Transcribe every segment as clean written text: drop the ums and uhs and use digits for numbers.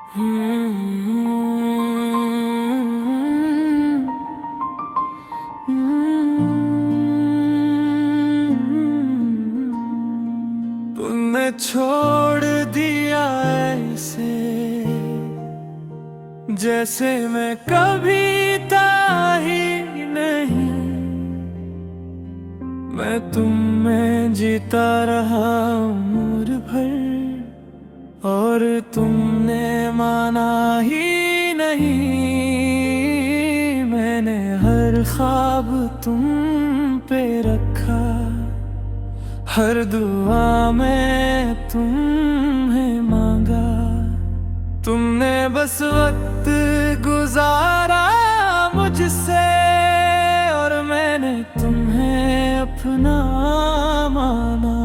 तूने छोड़ दिया ऐसे जैसे मैं कभी था ही नहीं। मैं तुम में जीता रहा उम्र भर और तुमने माना ही नहीं। मैंने हर ख्वाब तुम पे रखा, हर दुआ में तुम्हें मांगा। तुमने बस वक्त गुजारा मुझसे और मैंने तुम्हें अपना माना।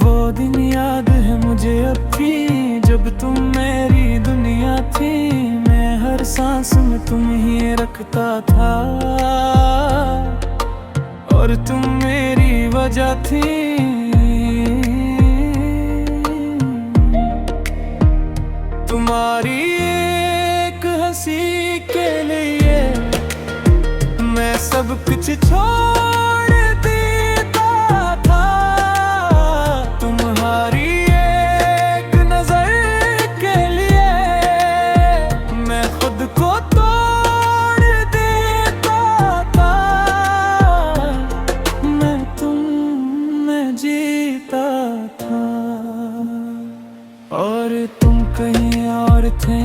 वो दिन याद है मुझे अब भी जब तुम मेरी दुनिया थी। मैं हर सांस में तुम ही रखता था और तुम मेरी वजह थी। तुम्हारी एक हंसी के लिए मैं सब कुछ छोड़ देता था। तुम्हारी एक नजर के लिए मैं खुद को तोड़ देता था। मैं तुम में जीता था और तुम कहीं और थे।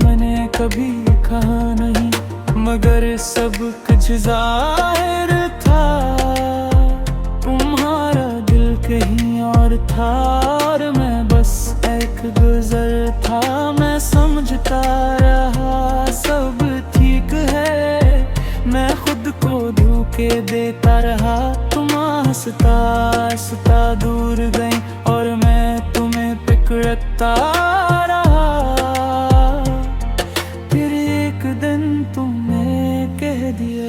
मैंने कभी कहा नहीं मगर सब कुछ जाहिर था। तुम्हारा दिल कहीं और था और मैं बस एक गुजर था। मैं समझता रहा सब ठीक है, मैं खुद को धोखे देता रहा। तुम हंसता हंसता दूर गई और मैं तुम्हें पिकड़ता रहा। फिर एक दिन तुमने कह दिया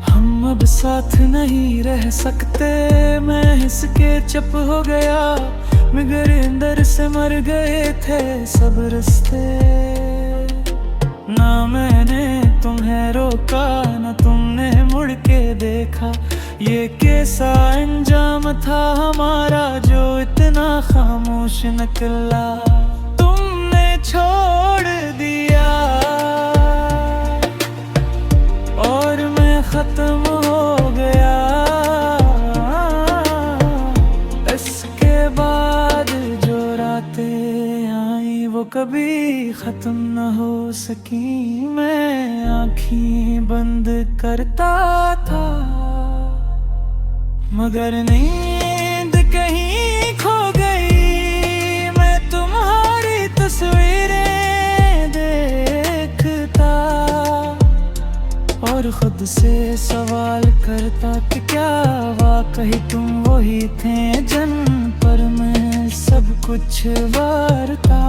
हम अब साथ नहीं रह सकते। मैं इसके चुप हो गया मगर अंदर से मर गए थे सब रिश्ते। ना मैंने तुम्हें रोका ना तुमने मुड़ के देखा। ये कैसा अंजाम था हमारा जो इतना खामोश निकला। तुमने छोड़ दिया और मैं खत्म हो गया। इसके बाद जो रातें आई वो कभी खत्म न हो सकी। मैं आँखें बंद करता था मगर नींद कहीं खो गई। मैं तुम्हारी तस्वीरें देखता और खुद से सवाल करता कि क्या वाकई तुम वही थे जिन पर मैं सब कुछ वारता।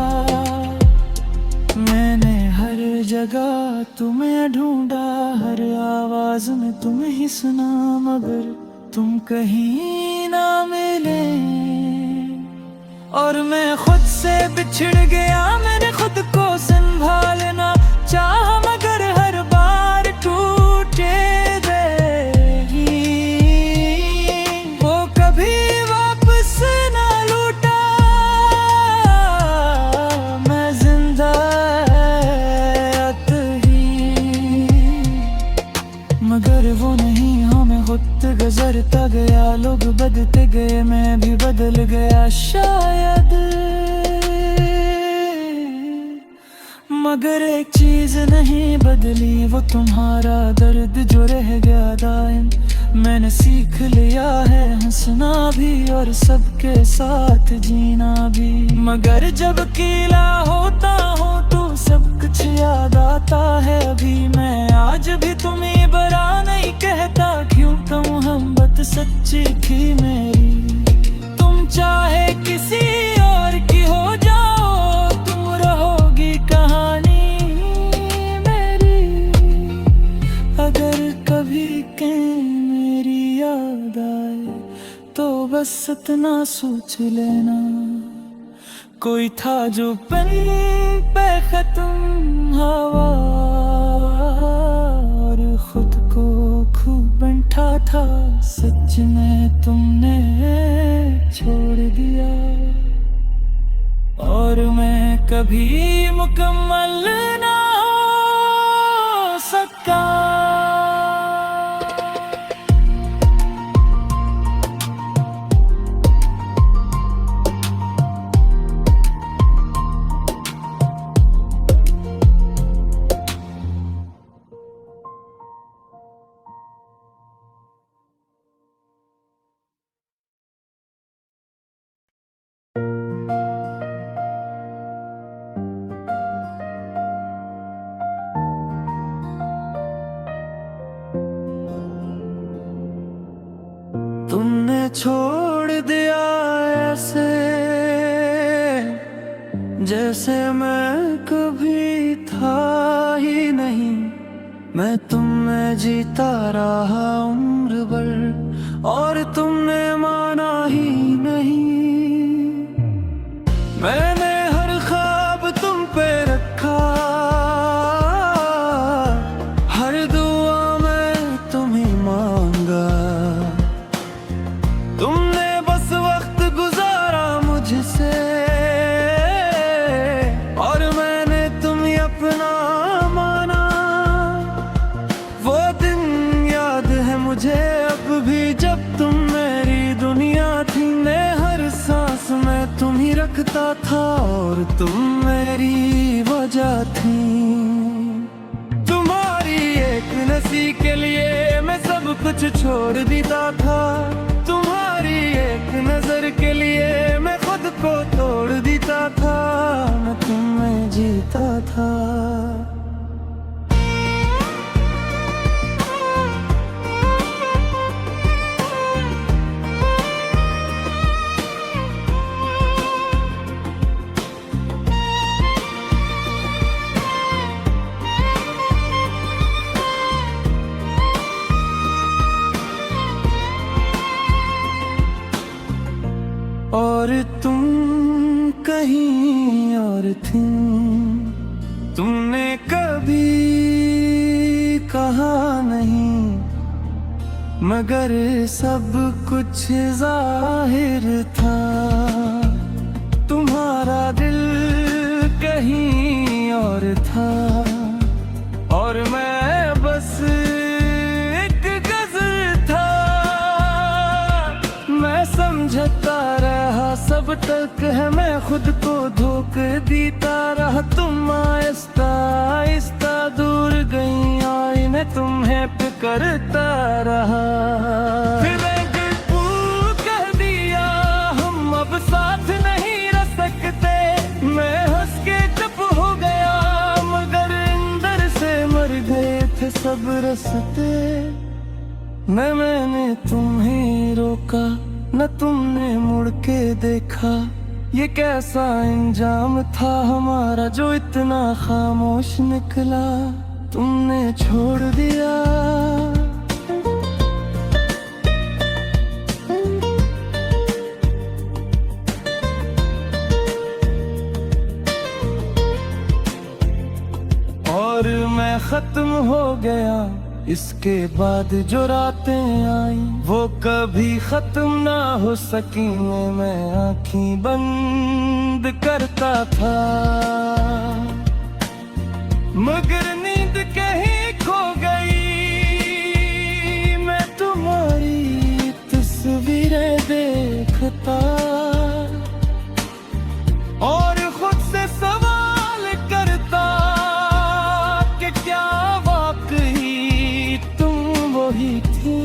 मैंने हर जगह तुम्हें ढूंढा, हर आवाज में तुम ही सुना मगर तुम कहीं ना मिले। और मैं खुद से बिछड़ गया, मैंने खुद को संभालना चाहा मगर हर बार टूटे रही। वो कभी वापस ना लौटा। मैं जिंदा मगर वो नहीं। हमें खुद गुजरता गया, लोग बदलते गए, मैं भी बदल गया शायद। मगर एक चीज नहीं बदली वो तुम्हारा दर्द जो रह गया दायम। मैंने सीख लिया है हंसना भी और सबके साथ जीना भी। मगर जब अकेला होता हूँ तो सब कुछ याद आता है अभी। मैं आज भी तुम्हें बरा नहीं कहता, क्यों कहूँ हम बात सच्ची थी मेरी। तुम चाहे किसी और की हो जाओ, तुम रहोगी कहानी मेरी। इतना सोच लेना। कोई था जो पेन पे खत्म हवा, और खुद को खूब बैठा था। सच में तुमने छोड़ दिया, और मैं कभी मुकम्मल ना हो सका। तुमने छोड़ दिया ऐसे, जैसे मैं कभी था ही नहीं। मैं तुम में जीता रहा उम्र भर, और तुमने माना ही नहीं। मैंने हर ख्वाब तुम पे रखा, हर दुआ में तुम्हें मांगा। तुमने बस वक्त गुजारा मुझसे, और मैंने तुम्हें अपना माना। वो दिन याद है मुझे अब भी, जब तुम मेरी दुनिया थी। मैं हर सांस में तुम ही रखता था, और तुम मेरी वजह थी। तुम्हारी एक नसी के लिए मैं सब कुछ छोड़ देता था। तुम्हारी एक नजर के लिए मैं खुद को तोड़ देता था। मैं तुम्हें जीता था। और तुम कहीं और थी, तुमने कभी कहा नहीं, मगर सब कुछ जाहिर था। तुम्हारा दिल कहीं और था, और मैं बस एक गज़ल था। मैं समझता रहा सब तक है, मैं खुद को धोखा देता रहा। तुम आहिस्ता आहिस्ता दूर गई, और मैं तुम्हें करता रहा। फिर एक फूल कह दिया हम अब साथ नहीं रह सकते। मैं हंस के चुप हो गया, मगर अंदर से मर गए थे सब रस्ते। मैंने तुम्हें रोका, न तुमने मुड़ के देखा। ये कैसा इंजाम था हमारा, जो इतना खामोश निकला। तुमने छोड़ दिया। और मैं खत्म हो गया। इसके बाद जो रातें आई, वो कभी खत्म ना हो सकी। मैं आँखें बंद करता था, मगर नींद कहीं खो गई। मैं तुम्हारी तस्वीरें देखता, और खुद से सवाल करता कि क्या वाकई तुम वही थी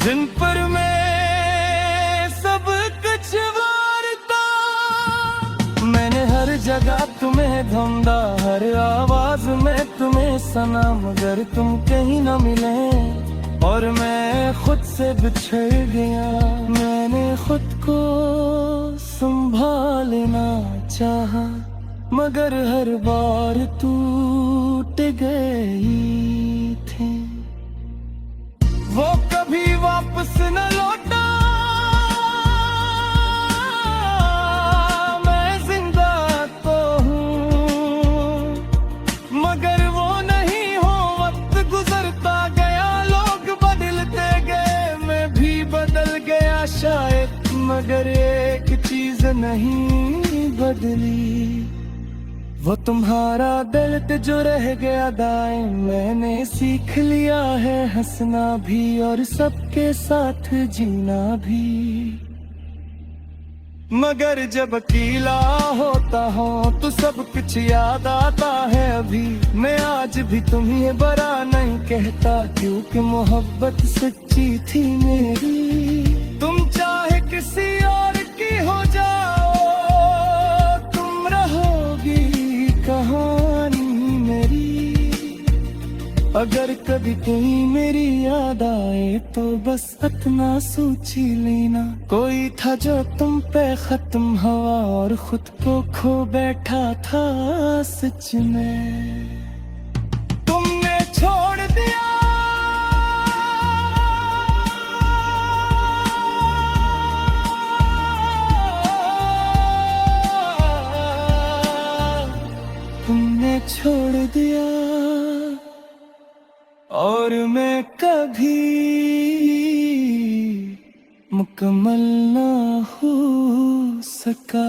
जिन पर मैं सब कुछ वारता। मैंने हर जगह तुम्हें ढूंढा, हर आवाज में तुम्हें सना, मगर तुम कहीं न मिले, और मैं खुद से बिछड़ गया। मैंने खुद को संभालना चाहा, मगर हर बार टूट गई थी। वो कभी वापस न लौटा, पर एक चीज नहीं बदली, वो तुम्हारा दर्द जो रह गया दाएं। मैंने सीख लिया है हंसना भी और सबके साथ जीना भी। मगर जब अकेला होता हूँ तो सब कुछ याद आता है अभी। मैं आज भी तुम्हें बड़ा नहीं कहता, क्योंकि मोहब्बत सच्ची थी मेरी। तुम चाहे किसी और की हो जाओ, तुम रहोगी कहानी मेरी। अगर कभी कोई मेरी याद आए तो बस इतना सोच ही लेना, कोई था जो तुम पे खत्म हुआ और खुद को खो बैठा था सच में। तुमने छोड़ दिया तुमने छोड़ दिया और मैं कभी मुकम्मल ना हो सका।